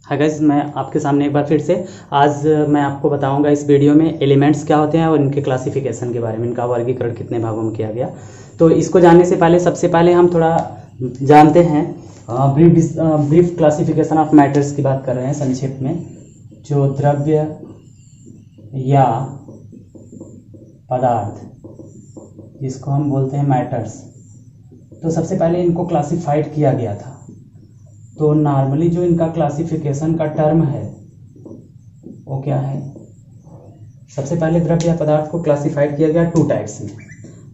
Hi guys, मैं आपके सामने एक बार फिर से आज मैं आपको बताऊंगा इस वीडियो में एलिमेंट्स क्या होते हैं और इनके क्लासिफिकेशन के बारे में, इनका वर्गीकरण कितने भागों में किया गया। तो इसको जानने से पहले सबसे पहले हम थोड़ा जानते हैं ब्रीफ क्लासिफिकेशन ऑफ मैटर्स की बात कर रहे हैं संक्षेप में। जो द्रव्य या पदार्थ जिसको हम बोलते हैं मैटर्स, तो सबसे पहले इनको क्लासिफाइड किया गया था। तो नॉर्मली जो इनका क्लासिफिकेशन का टर्म है वो क्या है, सबसे पहले द्रव्य या पदार्थ को क्लासिफाइड किया गया टू टाइप्स में।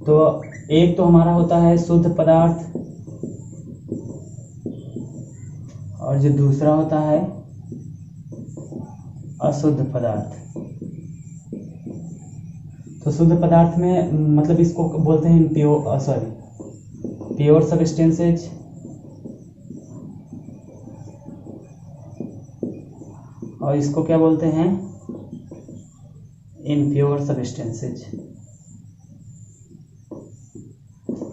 तो एक तो हमारा होता है शुद्ध पदार्थ और जो दूसरा होता है अशुद्ध पदार्थ। तो शुद्ध पदार्थ में मतलब इसको बोलते हैं प्योर सब्सटेंसेज और इसको क्या बोलते हैं, इम्प्योर सब्सटेंसेज,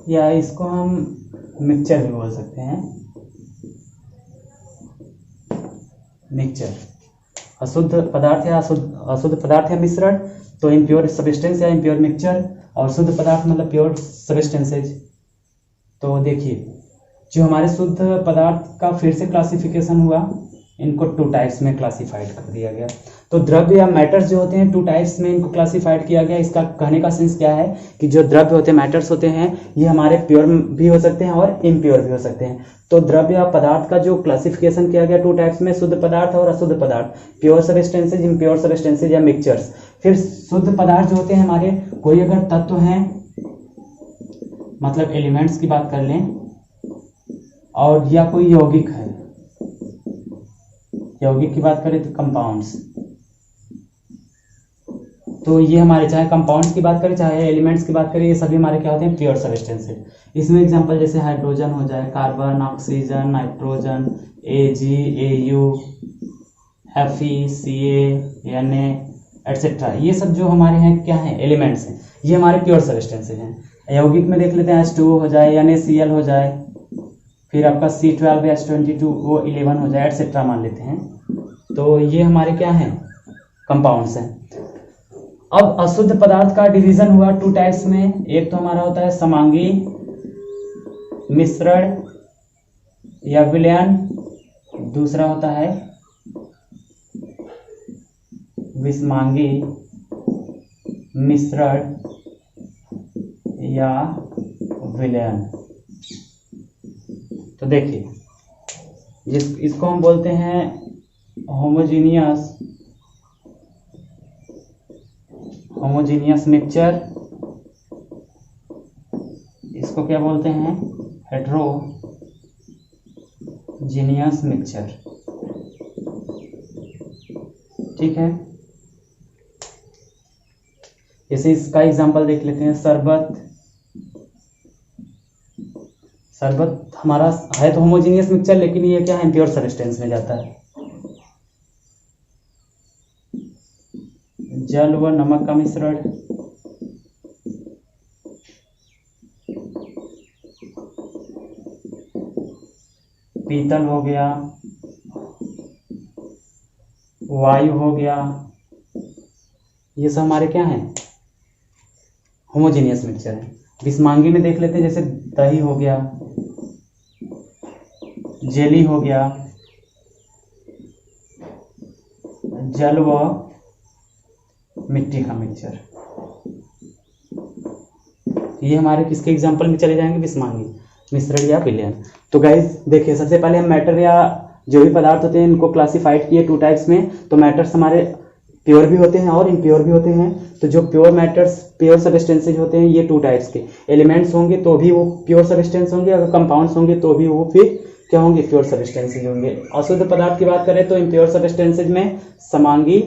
या इसको हम मिक्सचर भी बोल सकते हैं। मिक्सचर अशुद्ध पदार्थ या अशुद्ध पदार्थ या मिश्रण, तो इम्प्योर सब्सटेंस या इम्प्योर मिक्सचर, और शुद्ध पदार्थ मतलब प्योर सब्सटेंसेज। तो देखिए जो हमारे शुद्ध पदार्थ का फिर से क्लासिफिकेशन हुआ, इनको टू टाइप्स में क्लासिफाइड कर दिया गया। तो द्रव्य या मैटर्स जो होते हैं टू टाइप्स में इनको क्लासिफाइड किया गया। इसका कहने का सेंस क्या है कि जो द्रव्य होते हैं, मैटर्स होते हैं, ये हमारे प्योर भी हो सकते हैं और इम्प्योर भी हो सकते हैं। तो द्रव्य या पदार्थ का जो क्लासिफिकेशन किया गया टू टाइप्स में, शुद्ध पदार्थ और अशुद्ध पदार्थ, प्योर सब्सटेंसेज, इम्प्योर सब्सटेंसेज या मिक्सचर्स। फिर शुद्ध पदार्थ जो होते हैं हमारे, कोई अगर तत्व हैं मतलब एलिमेंट्स की बात कर लें, और या कोई यौगिक है, यौगिक की बात करें तो कंपाउंड्स। तो ये हमारे चाहे कंपाउंड्स की बात करें चाहे एलिमेंट्स की बात करें, ये सभी हमारे क्या होते हैं, प्योर सब्सटेंसेज। इसमें एग्जांपल जैसे हाइड्रोजन हो जाए, carbon, oxygen, nitrogen, Ag, Au, Fe, Ca, Na etcetera, ये सब जो हमारे हैं क्या हैं, एलिमेंट्स हैं, ये हमारे प्योर सब्सटेंसेज हैं। यौगिक में देख लेते हैं H2O हो जाए, NaCl हो जाए, फिर आपका C12 H22O11 हो जाए, एटसेट्रा मान लेते हैं। तो ये हमारे क्या हैं, कंपाउंड्स हैं। अब अशुद्ध पदार्थ का डिवीजन हुआ टू टाइप्स में। एक तो हमारा होता है समांगी मिश्रण या विलयन, दूसरा होता है विषमांगी मिश्रण या विलयन। तो देखिए इसको हम बोलते हैं होमोजीनियस मिक्सचर, इसको क्या बोलते हैं, हेट्रोजीनियस मिक्सचर। ठीक है, जैसे इसका एग्जांपल देख लेते हैं। शरबत हमारा है तो होमोजीनियस मिक्सचर, लेकिन ये क्या है, इम्प्योर सब्सटेंस में जाता है। जल व नमक का मिश्रण, पीतल हो गया, वायु हो गया, ये सब हमारे क्या हैं, होमोजीनियस मिक्सचर है। विषमांगी में देख लेते हैं, जैसे दही हो गया, जेली हो गया, जल व मिट्टी का मिक्सचर, ये हमारे किसके एग्जांपल में चले जाएंगे, विषमांगी मिश्रण या विलयन। तो गाइस देखिए, सबसे पहले हम मैटर या जो भी पदार्थ होते हैं इनको क्लासिफाइड किए टू टाइप्स में। तो मैटर्स हमारे प्योर भी होते हैं और इम्प्योर भी होते हैं। तो जो प्योर मैटर्स, प्योर सब्सटेंसेज होते हैं, ये टू टाइप्स के। एलिमेंट्स होंगे तो भी वो प्योर सब्सटेंस होंगे, अगर कंपाउंड्स होंगे तो भी वो फिर क्या होंगे, प्योर सब्सटेंसेज होंगे। अशुद्ध पदार्थ की बात करें तो इम्प्योर सब्सटेंसेज में समांगी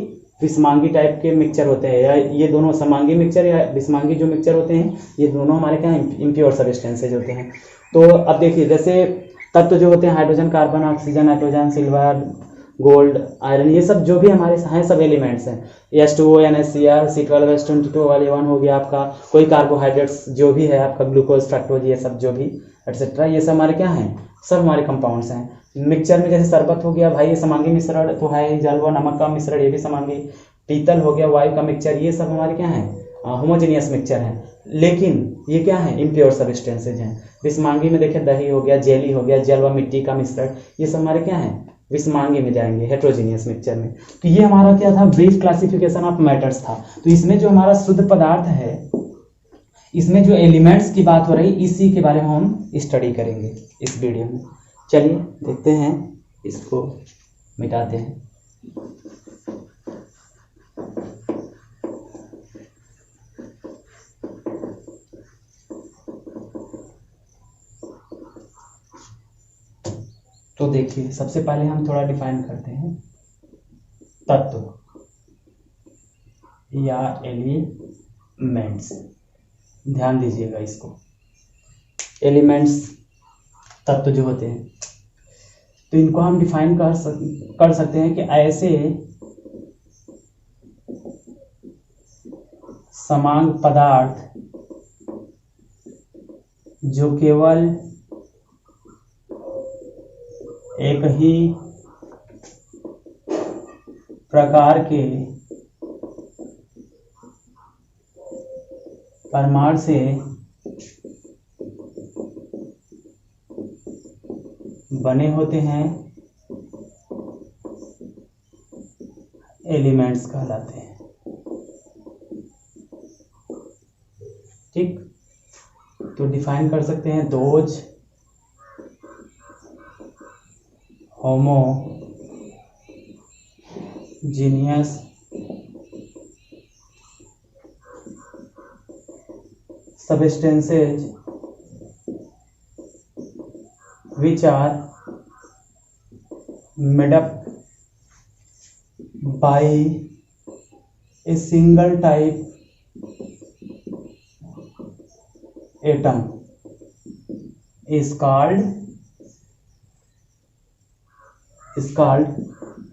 विषमांगी टाइप के मिक्सचर होते हैं, या ये दोनों समांगी मिक्सचर या विषमांगी जो मिक्सचर होते हैं, ये दोनों हमारे क्या इम्प्योर सब्सटेंसेज होते हैं। तो अब देखिए, जैसे तत्व जो होते हैं hydrogen, carbon, oxygen, nitrogen, silver, gold, iron, ये सब जो भी हमारे हैं सब एलिमेंट्स हैं। H2O, NaCl, C12 H22O11 हो गया आपका, कोई कार्बोहाइड्रेट्स जो भी है आपका, ग्लूकोज, फ्रक्टोज, ये सब जो भी एटसेट्रा, ये सब हमारे क्या हैं, सब हमारे कंपाउंड्स हैं। मिक्सचर में जैसे शरबत हो गया भाई, ये समांगी मिश्रण तो है, जल व नमक का मिश्रण ये भी समांगी, पीतल हो गया, वायु का मिक्सचर, ये सब हमारे क्या है, होमोजेनियस मिक्सचर है। लेकिन ये क्या है, इम्प्योर सब्सटेंसेज हैं। विषमांगी में देखिए दही हो गया, जेली हो गया, जल व मिट्टी का मिश्रण, ये सब हमारे क्या है, विषमांगी में जाएंगे, हेट्रोजीनियस मिक्सचर में। तो ये हमारा क्या था, ब्रीफ क्लासिफिकेशन ऑफ मैटर्स था। तो इसमें जो हमारा शुद्ध पदार्थ है, इसमें जो एलिमेंट्स की बात हो रही, इसी के बारे में हम स्टडी करेंगे इस वीडियो में। चलिए देखते हैं, इसको मिटाते हैं। तो देखिए सबसे पहले हम थोड़ा डिफाइन करते हैं तत्व या एलिमेंट्स। ध्यान दीजिएगा इसको, एलिमेंट्स तत्व जो होते हैं, तो इनको हम डिफाइन कर सकते हैं कि ऐसे समांग पदार्थ जो केवल एक ही प्रकार के परमाणु से बने होते हैं, एलिमेंट्स कहलाते हैं। ठीक, तो डिफाइन कर सकते हैं, those homogeneous substances which are made up by a single type atom is called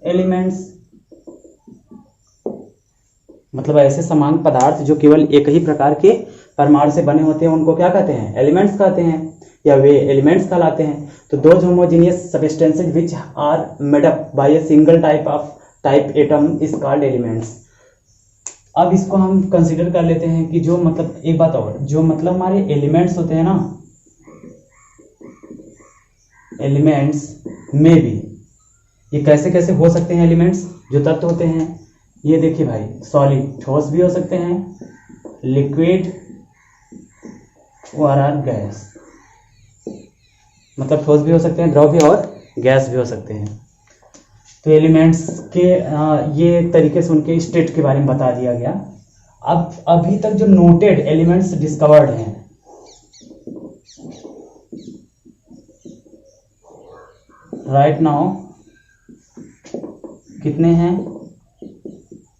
elements। मतलब ऐसे समांग पदार्थ जो केवल एक ही प्रकार के परमाणु से बने होते हैं, उनको क्या कहते हैं, एलिमेंट्स कहते हैं, या वे एलिमेंट्स कहलाते हैं। तो those homogeneous substances which are made up by a single type atom is called elements. अब इसको हम कंसीडर कर लेते हैं कि जो मतलब, एक बात और, जो मतलब हमारे एलिमेंट्स होते हैं ना, एलिमेंट्स में भी ये कैसे कैसे हो सकते हैं, एलिमेंट्स जो तत्व होते हैं, ये देखिए भाई, सॉलिड ठोस भी हो सकते हैं, लिक्विड और गैस, मतलब ठोस भी हो सकते हैं, द्रव भी, और गैस भी हो सकते हैं। तो एलिमेंट्स के ये तरीके से उनके स्टेट के बारे में बता दिया गया। अब अभी तक जो नोटेड एलिमेंट्स डिस्कवर्ड हैं, राइट नाउ कितने हैं,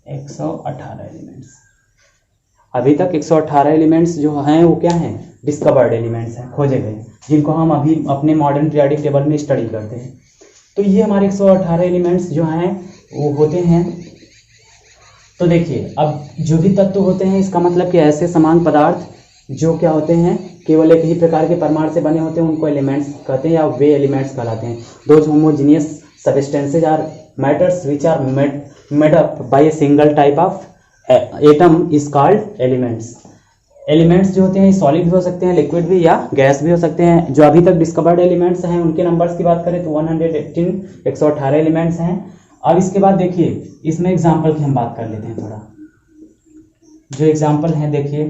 118 एलिमेंट्स। अभी तक 118 एलिमेंट्स जो हैं वो क्या हैं, डिस्कवर्ड एलिमेंट्स हैं, खोजे गए, जिनको हम अभी अपने मॉडर्न पीरियोडिक टेबल में स्टडी करते हैं। तो ये हमारे 118 एलिमेंट्स जो हैं वो होते हैं। तो देखिए, अब जो भी तत्व होते हैं, इसका मतलब कि ऐसे समान पदार्थ जो क्या होते हैं, केवल एक ही प्रकार के परमाणु से बने होते हैं, उनको एलिमेंट्स कहते हैं, या वे एलिमेंट्स कहलाते हैं। Those homogeneous substances are matters which are made up by a single type of atom is called elements. Elements जो होते हैं सॉलिड भी हो सकते हैं, लिक्विड भी, या गैस भी हो सकते हैं। जो अभी तक डिस्कवर्ड एलिमेंट्स हैं उनके नंबर्स की बात करें तो 118 एलिमेंट्स हैं। अब इसके बाद देखिए, इसमें एग्जाम्पल की हम बात कर लेते हैं थोड़ा। जो एग्जाम्पल हैं देखिए,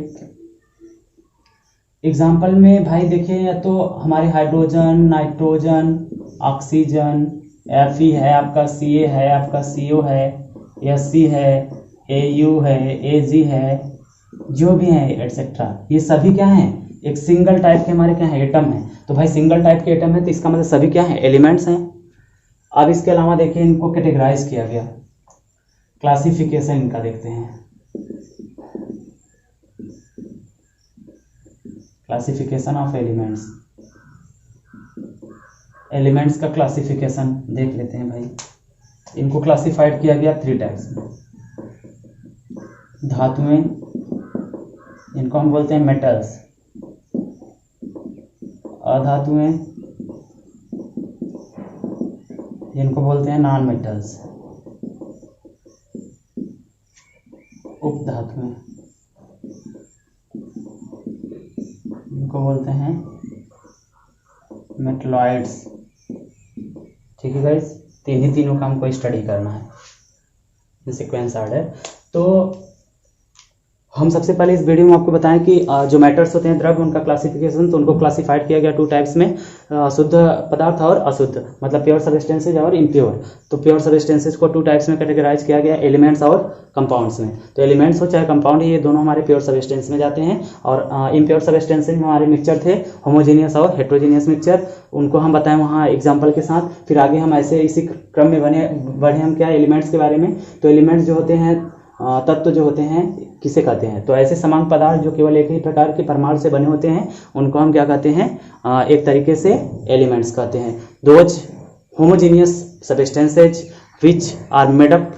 एग्जाम्पल में भाई देखिए, या तो हमारे हाइड्रोजन, नाइट्रोजन, ऑक्सीजन, Fe है आपका, Ca है आपका, CO है, Sc है, Au है, Ag है, जो भी है एटसेट्रा, ये सभी क्या हैं, एक सिंगल टाइप के हमारे क्या है, एटम है। तो भाई सिंगल टाइप के एटम है तो इसका मतलब सभी क्या है, एलिमेंट्स हैं। अब इसके अलावा देखिए, इनको कैटेगराइज किया गया, क्लासिफिकेशन इनका देखते हैं। क्लासिफिकेशन ऑफ एलिमेंट्स, एलिमेंट्स का क्लासिफिकेशन देख लेते हैं भाई। इनको क्लासिफाइड किया गया 3 टाइप्स में। धातुएं, इनको हम बोलते हैं मेटल्स, अधातुएं इनको बोलते हैं नॉन मेटल्स, उपधातुएं, इनको बोलते हैं मेटलॉइड्स। ठीक है गाइस, तीनों का हमको स्टडी करना है सीक्वेंस ऑर्डर। तो हम सबसे पहले इस वीडियो में आपको बताएं कि जो मैटर्स होते हैं द्रव्य, उनका क्लासिफिकेशन, तो उनको क्लासिफाइड किया गया 2 टाइप्स में, शुद्ध पदार्थ और अशुद्ध, मतलब प्योर सबस्टेंसेज और इम्प्योर। तो प्योर सबस्टेंसेज को 2 टाइप्स में कैटेगराइज किया गया, एलिमेंट्स और कंपाउंड्स में। तो एलिमेंट्स हो चाहे कंपाउंड, ये दोनों हमारे प्योर सबस्टेंस में जाते हैं। और इम्प्योर सबस्टेंसेज में हमारे मिक्सचर थे, होमोजीनियस और हेट्रोजीनियस मिक्सचर, उनको हम बताएं वहाँ एग्जाम्पल के साथ। फिर आगे हम ऐसे इसी क्रम में बढ़े हम क्या एलिमेंट्स के बारे में। तो एलिमेंट्स जो होते हैं, तत्व जो होते हैं, किसे कहते हैं? तो ऐसे समान पदार्थ जो केवल एक ही प्रकार के परमाणु से बने होते हैं, उनको हम क्या कहते हैं? एक तरीके से एलिमेंट्स कहते हैं। Those homogeneous substances which are made up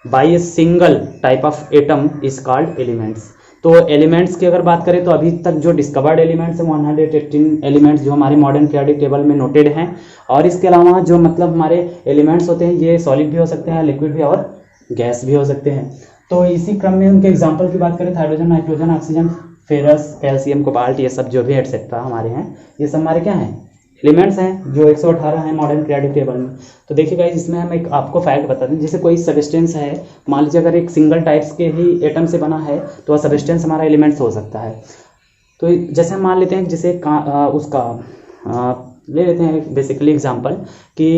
by a single type of atom is called elements. तो एलिमेंट्स की अगर बात करें तो अभी तक जो डिस्कवर्ड एलिमेंट्स हैं 118 एलिमेंट्स जो हमारे मॉडर्न पीरियोडिक टेबल में नोटेड हैं। और इसके अलावा जो मतलब हमारे एलिमेंट्स होते हैं, ये सॉलिड भी हो सकते हैं, लिक्विड भी और गैस भी हो सकते हैं। तो इसी क्रम में उनके एग्जाम्पल की बात करें, hydrogen, nitrogen, oxygen, ferrous, calcium, cobalt, ये सब जो भी एटसेट्रा हमारे हैं, ये सब हमारे क्या हैं? एलिमेंट्स हैं, जो 118 हैं मॉडर्न पीरियोडिक टेबल में। तो देखिए गाइस, इसमें हम एक आपको फैक्ट बता दें, जैसे कोई सबस्टेंस है, मान लीजिए अगर एक सिंगल टाइप्स के ही एटम से बना है, तो वह सबस्टेंस हमारा एलिमेंट्स हो सकता है। तो जैसे हम मान लेते हैं, जैसे ले लेते हैं बेसिकली एग्जाम्पल कि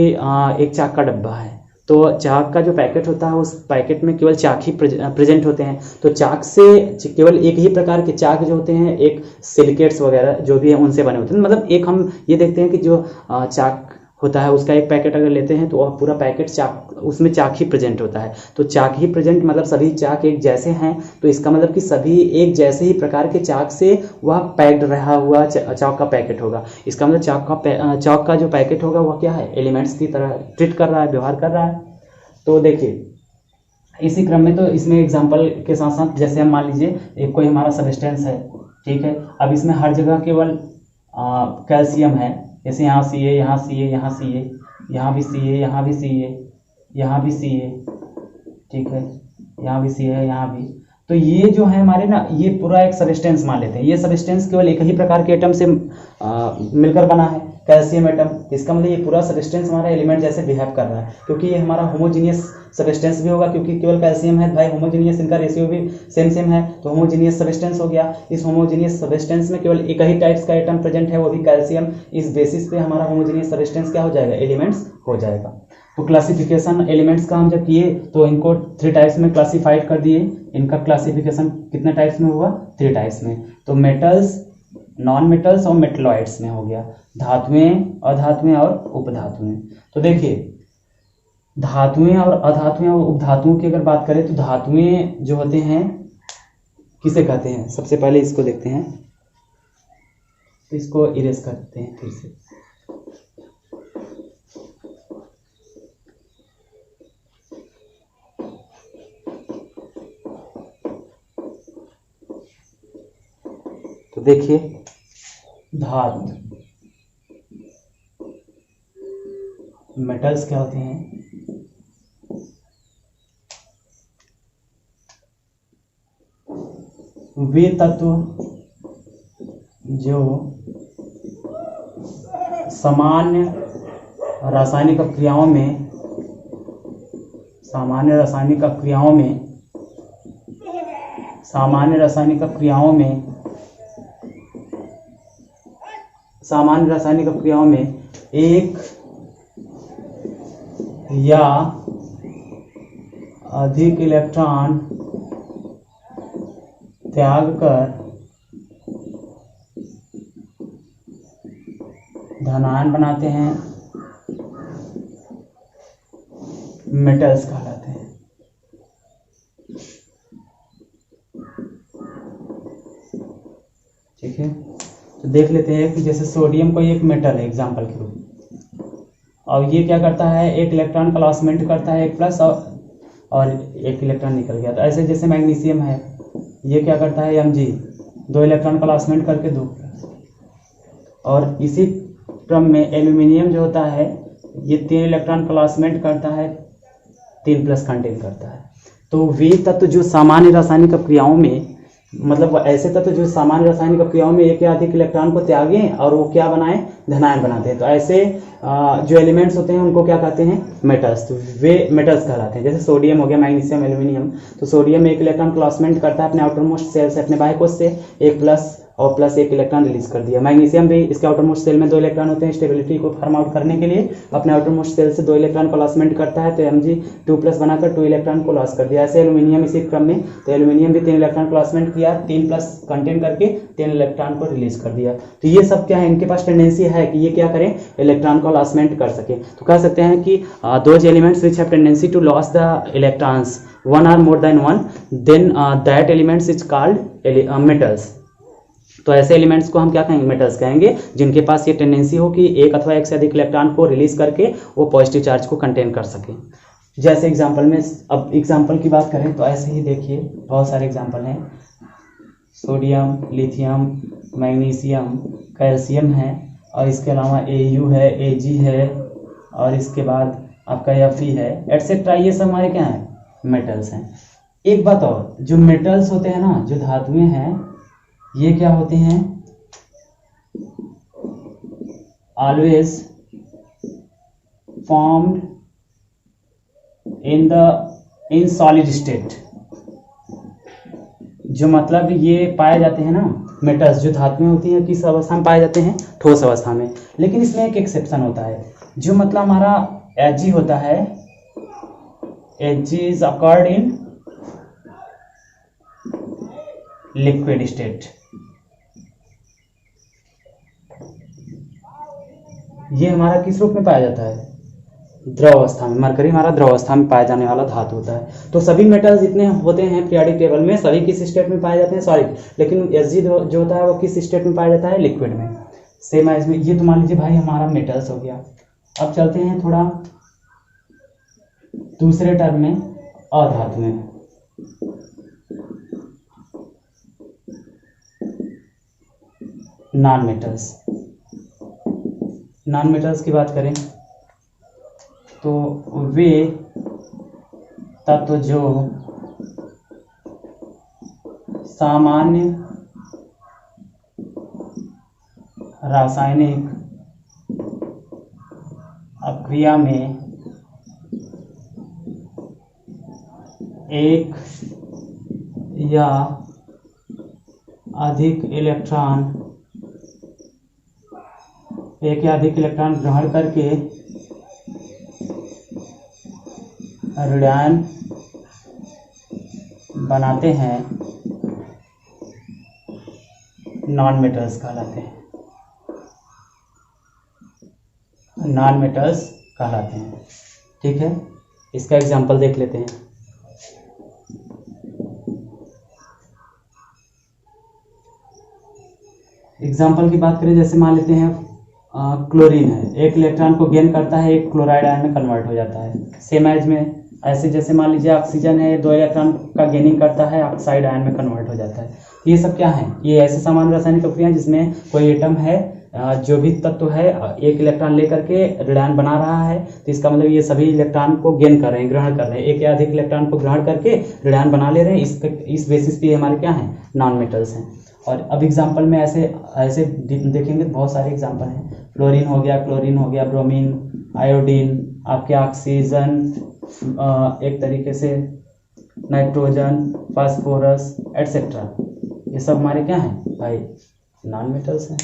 एक चाक का डब्बा है। तो चाक का जो पैकेट होता है, उस पैकेट में केवल चाक ही प्रेजेंट होते हैं। तो चाक से केवल एक ही प्रकार के चाक जो होते हैं, एक सिलिकेट्स वगैरह जो भी है उनसे बने होते हैं। मतलब एक हम ये देखते हैं कि जो चाक होता है उसका एक पैकेट अगर लेते हैं तो वह पूरा पैकेट चाक, उसमें चाक ही प्रेजेंट होता है। तो चाक ही प्रेजेंट मतलब सभी चाक एक जैसे हैं। तो इसका मतलब कि सभी एक जैसे ही प्रकार के चाक से वह पैक्ड रहा हुआ चाक का पैकेट होगा। इसका मतलब चाक का जो पैकेट होगा वह क्या है? एलिमेंट्स की तरह ट्रीट कर रहा है, व्यवहार कर रहा है। तो देखिए इसी क्रम में, तो इसमें एग्जाम्पल के साथ साथ जैसे हम मान लीजिए एक कोई हमारा सबस्टेंस है, ठीक है। अब इसमें हर जगह केवल कैल्शियम है, जैसे यहाँ सी ए, यहाँ सी ए, यहाँ सी ए, यहाँ भी सी ए, यहाँ भी सी ए, यहाँ भी सी ए, ठीक है, यहाँ भी सी है, यहाँ भी। तो ये जो है हमारे ना, ये पूरा एक सबस्टेंस मान लेते हैं। ये सबस्टेंस केवल एक ही प्रकार के एटम से मिलकर बना है, कैल्शियम एटम। इसका मतलब ये पूरा सबस्टेंस हमारा एलिमेंट जैसे बिहेव कर रहा है, क्योंकि ये हमारा होमोजीनियस सबस्टेंस भी होगा, क्योंकि केवल कैल्शियम है भाई, होमोजीनियस, इनका रेशियो भी सेम है, तो होमोजीनियस सबस्टेंस हो गया। इस होमोजीनियस सबस्टेंस में केवल एक ही टाइप्स का एटम प्रेजेंट है, वो भी कैल्शियम। इस बेसिस पे हमारा होमोजीनियस सबस्टेंस क्या हो जाएगा? एलिमेंट्स हो जाएगा। तो क्लासिफिकेशन एलिमेंट्स का हम जब किए तो इनको 3 टाइप्स में क्लासिफाइड कर दिए। इनका क्लासिफिकेशन कितने टाइप्स में हुआ? 3 टाइप्स में। तो मेटल्स, नॉन मेटल्स और मेटलॉइड्स में हो गया, धातुएं, अधातुएं और उपधातुएं। तो देखिए धातुएं और अधातुएं और उपधातुओं की अगर बात करें तो धातुएं जो होते हैं किसे कहते हैं? सबसे पहले इसको देखते हैं, तो इसको इरेज करते हैं फिर से। तो देखिए धातु, मेटल्स क्या होते हैं? वे तत्व जो सामान्य रासायनिक क्रियाओं में सामान्य रासायनिक क्रियाओं में एक या अधिक इलेक्ट्रॉन त्याग कर धनायन बनाते हैं, मेटल्स कहलाते हैं। ठीक है, तो देख लेते हैं कि जैसे सोडियम कोई एक मेटल है एग्जाम्पल के रूप में, और ये क्या करता है? एक इलेक्ट्रॉन का लॉसमेंट करता है, एक प्लस और एक इलेक्ट्रॉन निकल गया। तो ऐसे जैसे मैग्नीशियम है, ये क्या करता है? Mg 2 इलेक्ट्रॉन का लॉसमेंट करके 2 प्लस। और इसी क्रम में एल्यूमिनियम जो होता है, ये 3 इलेक्ट्रॉन प्लेसमेंट करता है, 3 प्लस कंटेन करता है। तो वे तत्व जो सामान्य रासायनिक क्रियाओं में, मतलब ऐसे तत्व जो सामान्य रासायनिक क्रियाओं में एक या अधिक इलेक्ट्रॉन को त्यागें और वो क्या बनाएं, धनायन बनाते हैं। तो ऐसे जो एलिमेंट्स होते हैं उनको क्या कहते हैं, मेटल्स। तो वे मेटल्स कहलाते हैं। जैसे सोडियम हो गया, मैग्नीशियम, एल्यूमिनियम। तो सोडियम एक इलेक्ट्रॉन प्लेसमेंट करता है अपने आउटर मोस्ट सेल से, अपने बाह्य कोश से, 1 प्लस और प्लस 1 इलेक्ट्रॉन रिलीज कर दिया। मैग्नीशियम भी, इसके आउटर मोस्ट सेल में 2 इलेक्ट्रॉन होते हैं, स्टेबिलिटी को फॉर्म आउट करने के लिए अपने आउटर मोस्ट सेल से 2 इलेक्ट्रॉन प्लेसमेंट करता है, तो Mg2+ बनाकर 2 इलेक्ट्रॉन को लॉस कर दिया। ऐसे एल्यूमिनियम इसी क्रम में, तो एल्यूमिनियम भी 3 इलेक्ट्रॉन प्लेसमेंट किया, 3 प्लस कंटेन करके 3 इलेक्ट्रॉन को रिलीज कर दिया। तो ये सब क्या है, इनके पास टेंडेंसी है कि ये क्या करें, इलेक्ट्रॉन को लॉसमेंट कर सके। तो कह सकते हैं कि those elements which have tendency to loss the electrons 1 or more than 1, then that elements is called metals। तो ऐसे एलिमेंट्स को हम क्या कहेंगे, मेटल्स कहेंगे, जिनके पास ये टेंडेंसी हो कि एक अथवा एक से अधिक इलेक्ट्रॉन को रिलीज करके वो पॉजिटिव चार्ज को कंटेन कर सके। जैसे एग्जांपल में, अब एग्जांपल की बात करें तो ऐसे ही देखिए बहुत सारे एग्जांपल हैं। सोडियम, लिथियम, मैग्नीशियम, कैल्शियम है, और इसके अलावा Au है, Ag है, और इसके बाद आपका Fe है, एटसेट्रा। ये सब हमारे क्या हैं, मेटल्स हैं। एक बात और, जो मेटल्स होते हैं ना, जो धातुएं हैं, ये क्या होते हैं, always formed in solid state. जो मतलब ये पाए जाते हैं ना, मेटल्स जो धातुएं होती हैं, किस अवस्था में पाए जाते हैं, ठोस अवस्था में। लेकिन इसमें एक एक्सेप्शन होता है, जो मतलब हमारा Ag होता है, Ag is occurred in liquid state. ये हमारा किस रूप में पाया जाता है, द्रव अवस्था में। मरकरी हमारा द्रव अवस्था में पाया जाने वाला धातु होता है। तो सभी मेटल्स जितने होते हैं पीरियोडिक टेबल में, सभी किस स्टेट में पाए जाते हैं, सॉलिड। लेकिन Sg जो होता है वो किस स्टेट में पाया जाता है, लिक्विड में। सेम एज में ये तो मान लीजिए भाई हमारा मेटल्स हो गया। अब चलते हैं थोड़ा दूसरे टर्म में, अधातुएं। Non metals. नॉन मेटल्स की बात करें तो वे तत्व जो सामान्य रासायनिक अभिक्रिया में एक या अधिक इलेक्ट्रॉन ग्रहण करके ऋणायन बनाते हैं, नॉन मेटल्स कहलाते हैं। नॉन मेटल्स कहलाते हैं। ठीक है, इसका एग्जांपल देख लेते हैं। एग्जांपल की बात करें, जैसे मान लेते हैं क्लोरीन है, एक इलेक्ट्रॉन को गेन करता है, एक क्लोराइड आयन में कन्वर्ट हो जाता है। सेम एज में ऐसे जैसे मान लीजिए ऑक्सीजन है, 2 इलेक्ट्रॉन का गेनिंग करता है, ऑक्साइड आयन में कन्वर्ट हो जाता है। ये सब क्या है, ये ऐसे सामान्य रासायनिक प्रक्रिया जिसमें कोई एटम है, जो भी तत्व है, एक इलेक्ट्रॉन लेकर के ऋणायन बना रहा है। तो इसका मतलब ये सभी इलेक्ट्रॉन को गेन कर रहे हैं, ग्रहण कर रहे हैं, एक या अधिक इलेक्ट्रॉन को ग्रहण करके ऋणायन बना ले रहे हैं। इस बेसिस पे हमारे क्या हैं, नॉन मेटल्स हैं। और अब एग्जाम्पल में ऐसे देखेंगे, बहुत सारे एग्जाम्पल हैं। फ्लोरीन हो गया, क्लोरीन हो गया, ब्रोमीन, आयोडीन, आपके ऑक्सीजन, एक तरीके से नाइट्रोजन, फास्फोरस एटसेट्रा। ये सब हमारे क्या हैं भाई, नॉन मेटल्स हैं।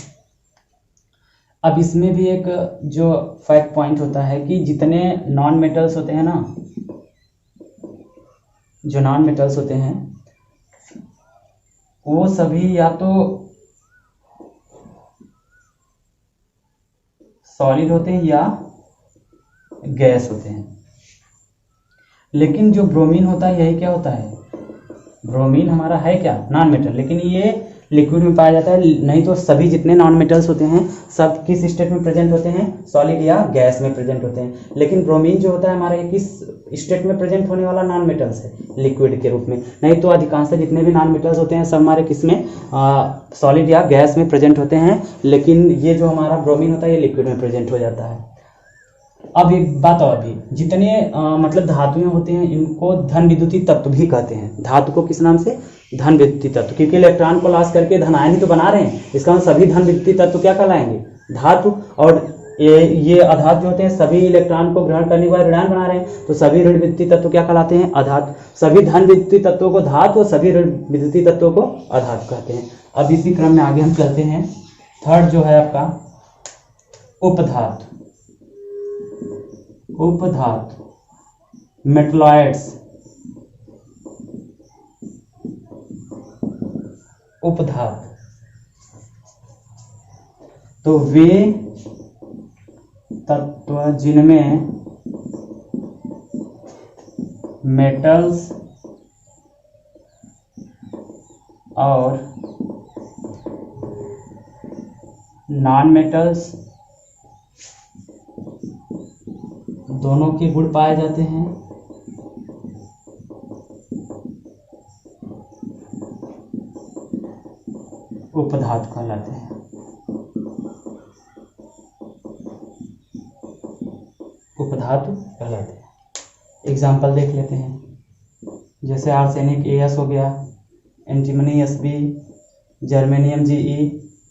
अब इसमें भी एक जो फैक्ट पॉइंट होता है कि जितने नॉन मेटल्स होते हैं ना, जो नॉन मेटल्स होते हैं वो सभी या तो सॉलिड होते हैं या गैस होते हैं। लेकिन जो ब्रोमीन होता है, यही क्या होता है, ब्रोमीन हमारा है क्या, नॉन मेटल, लेकिन ये लिक्विड में पाया जाता है। नहीं तो सभी जितने नॉन मेटल्स होते हैं सब किस स्टेट में प्रेजेंट होते हैं, सॉलिड या गैस में प्रेजेंट होते हैं। लेकिन ब्रोमीन जो होता है हमारा किस स्टेट में प्रेजेंट होने वाला नॉन मेटल्स है, लिक्विड के रूप में। नहीं तो अधिकांश जितने भी नॉन मेटल्स होते हैं सब हमारे किस में, सॉलिड या गैस में प्रेजेंट होते हैं। लेकिन ये जो हमारा ब्रोमीन होता है ये लिक्विड में प्रेजेंट हो जाता है। अब एक बात और भी, जितने मतलब धातुएं होते हैं इनको धन विद्युतीय तत्व भी कहते हैं। धातु को किस नाम से? धन विद्युतीय तत्व, क्योंकि इलेक्ट्रॉन को लॉस करके धन आयन ही तो बना रहे हैं, इसका मतलब सभी धन विद्युतीय तत्व क्या कहलाएंगे? धातु। और ये अधातु जो होते हैं सभी इलेक्ट्रॉन को ग्रहण करने के बाद ऋणायन बना रहे हैं, तो सभी ऋण विद्युतीय तत्व क्या कहलाते हैं? अधातु। सभी धन विद्युतीय तत्वों को धातु और सभी ऋण विद्युतीय तत्वों को अधातु कहते हैं। अब इसी क्रम में आगे हम चलते हैं। थर्ड जो है आपका उपधातु। उपधातु मेटलॉइड्स। उपधातु तो वे तत्व जिनमें मेटल्स और नॉन मेटल्स दोनों के गुण पाए जाते हैं। उपधातु कहलाते हैं। उपधातु कहलाते हैं। एग्जाम्पल देख लेते हैं, जैसे आर्सेनिक AS हो गया, antimony SB, germanium GE,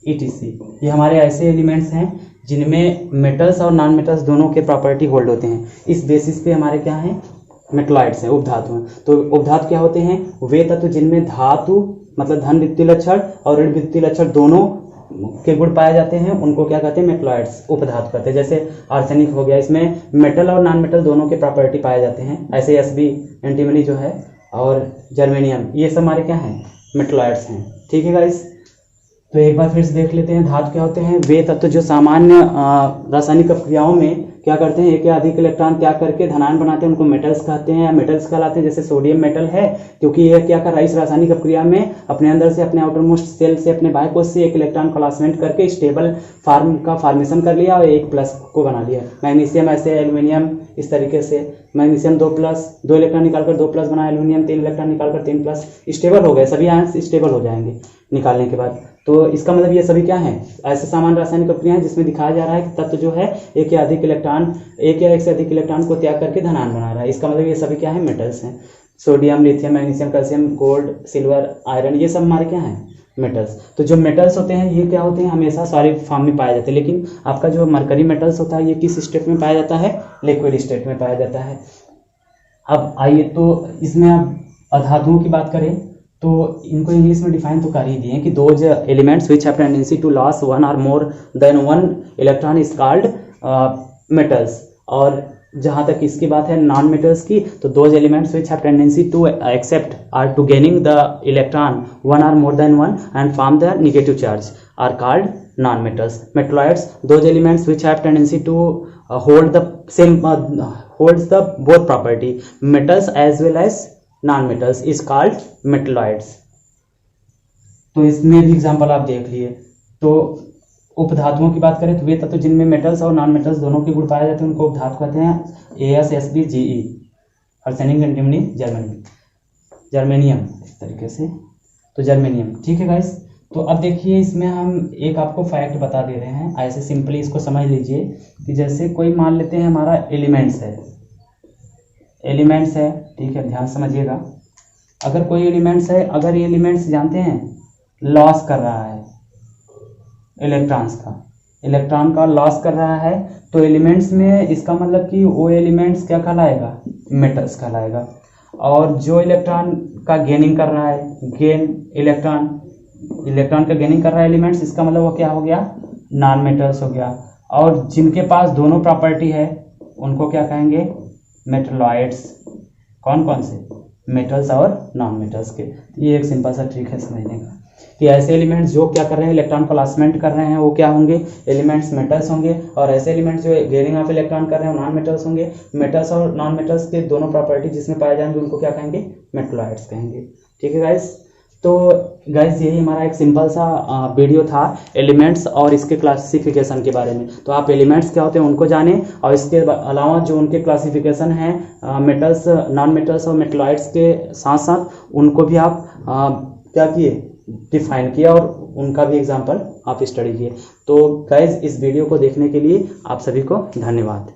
ETC। ये हमारे ऐसे एलिमेंट्स हैं जिनमें मेटल्स और नॉन मेटल्स दोनों के प्रॉपर्टी होल्ड होते हैं। इस बेसिस पे हमारे क्या हैं? मेटलॉइड्स हैं, उपधातु हैं। तो उपधातु क्या होते हैं? वे तत्व जिनमें धातु मतलब धन विद्युतीय लक्षण और ऋण विद्युतीय लक्षण दोनों के गुण पाए जाते हैं, उनको क्या कहते हैं? मेटलॉइड्स, उपधातु कहते हैं। जैसे आर्सेनिक हो गया, इसमें मेटल और नॉन मेटल दोनों के प्रॉपर्टी पाए जाते हैं। ऐसे SB, एंटीमनी जो है, और जर्मेनियम, ये सब हमारे क्या हैं? मेटलॉइड्स हैं। ठीक है गाइस, तो एक बार फिर से देख लेते हैं। धातु क्या होते हैं? वे तत्व जो सामान्य रासायनिक प्रक्रियाओं में क्या करते हैं? एक या अधिक इलेक्ट्रॉन त्याग करके धनायन बनाते हैं, उनको मेटल्स कहते हैं या मेटल्स कहलाते हैं। जैसे सोडियम मेटल है, क्योंकि यह क्या कर रहा है? इस रासायनिक प्रक्रिया में अपने अंदर से, अपने आउटर मोस्ट सेल से, अपने बाह्य कोश से एक इलेक्ट्रॉन को लॉसमेंट करके स्टेबल फॉर्म का फॉर्मेशन कर लिया और एक प्लस को बना लिया। मैग्नीशियम ऐसे, एल्यूमिनियम इस तरीके से, मैग्नीशियम 2 इलेक्ट्रॉन निकालकर 2+ बनाया, एल्यूमिनियम 3 इलेक्ट्रॉन निकालकर 3+, स्टेबल हो गए, सभी आयन स्टेबल हो जाएंगे निकालने के बाद। तो इसका मतलब ये सभी क्या है? ऐसे सामान्य रासायनिक प्रक्रिया है जिसमें दिखाया जा रहा है कि तत्व जो है एक या एक से अधिक इलेक्ट्रॉन को त्याग करके धनायन बना रहा है। इसका मतलब ये सभी क्या है? मेटल्स हैं। Sodium, lithium, magnesium, calcium, gold, silver, iron, ये सब हमारे क्या हैं? मेटल्स। तो जो मेटल्स होते हैं ये क्या होते हैं? हमेशा सॉलिड फॉर्म में पाए जाते हैं। लेकिन आपका जो मरकरी मेटल्स होता है ये किस स्टेट में पाया जाता है? लिक्विड स्टेट में पाया जाता है। अब आइए, तो इसमें आप अधातुओं की बात करें तो इनको इंग्लिश में डिफाइन तो कर ही दिए कि those elements which have tendency to loss one और more than one electron is called metals. और जहाँ तक इसकी बात है नॉन मेटल्स की, तो those elements which have tendency to accept or to gaining the electron one और more than one and form the negative charge are called non metals. Metalloids those elements which have tendency to hold the same holds the both property metals as well as non-metals is called metalloids। तो इसमें भी example आप देख लिए। तो उपधातुओं की बात करें तो वे तत्व जिनमें मेटल्स और नॉन मेटल्स दोनों के गुण पाए जाते हैं उनको उपधातु कहते हैं। AS, SB, GE, arsenic, antimony, germanium, इस तरीके से। तो जर्मेनियम, ठीक है गाइस। तो अब देखिए इसमें हम एक आपको फैक्ट बता दे रहे हैं, ऐसे सिंपली इसको समझ लीजिए कि जैसे कोई मान लेते हैं हमारा एलिमेंट्स है, ठीक है, ध्यान समझिएगा। अगर कोई एलिमेंट्स है, अगर ये एलिमेंट्स जानते हैं लॉस कर रहा है इलेक्ट्रॉन का लॉस कर रहा है, तो एलिमेंट्स में इसका मतलब कि वो एलिमेंट्स क्या कहलाएगा? मेटल्स कहलाएगा। और जो इलेक्ट्रॉन का गेनिंग कर रहा है, इलेक्ट्रॉन का गेनिंग कर रहा है एलिमेंट्स, इसका मतलब वो क्या हो गया? नॉन मेटल्स हो गया। और जिनके पास दोनों प्रॉपर्टी है उनको क्या कहेंगे? मेटलॉइड्स। कौन कौन से? मेटल्स और नॉन मेटल्स के। ये एक सिंपल सा ट्रिक है समझने का कि ऐसे एलिमेंट्स जो क्या कर रहे हैं? इलेक्ट्रॉन को लॉसमेंट कर रहे हैं, वो क्या होंगे? एलिमेंट्स मेटल्स होंगे। और ऐसे एलिमेंट्स जो गेनिंग ऑफ इलेक्ट्रॉन कर रहे हैं नॉन मेटल्स होंगे। मेटल्स और नॉन मेटल्स के दोनों प्रॉपर्टी जिसमें पाए जाएंगे उनको क्या कहेंगे? मेटलॉइड्स कहेंगे। ठीक है गाइस। तो गाइस यही हमारा एक सिंपल सा वीडियो था एलिमेंट्स और इसके क्लासिफिकेशन के बारे में। तो आप एलिमेंट्स क्या होते हैं उनको जानें, और इसके अलावा जो उनके क्लासिफिकेशन है मेटल्स, नॉन मेटल्स और मेटलॉइड्स के साथ साथ उनको भी आप क्या किए? डिफाइन किया और उनका भी एग्जाम्पल आप स्टडी किए। तो गाइस इस वीडियो को देखने के लिए आप सभी को धन्यवाद।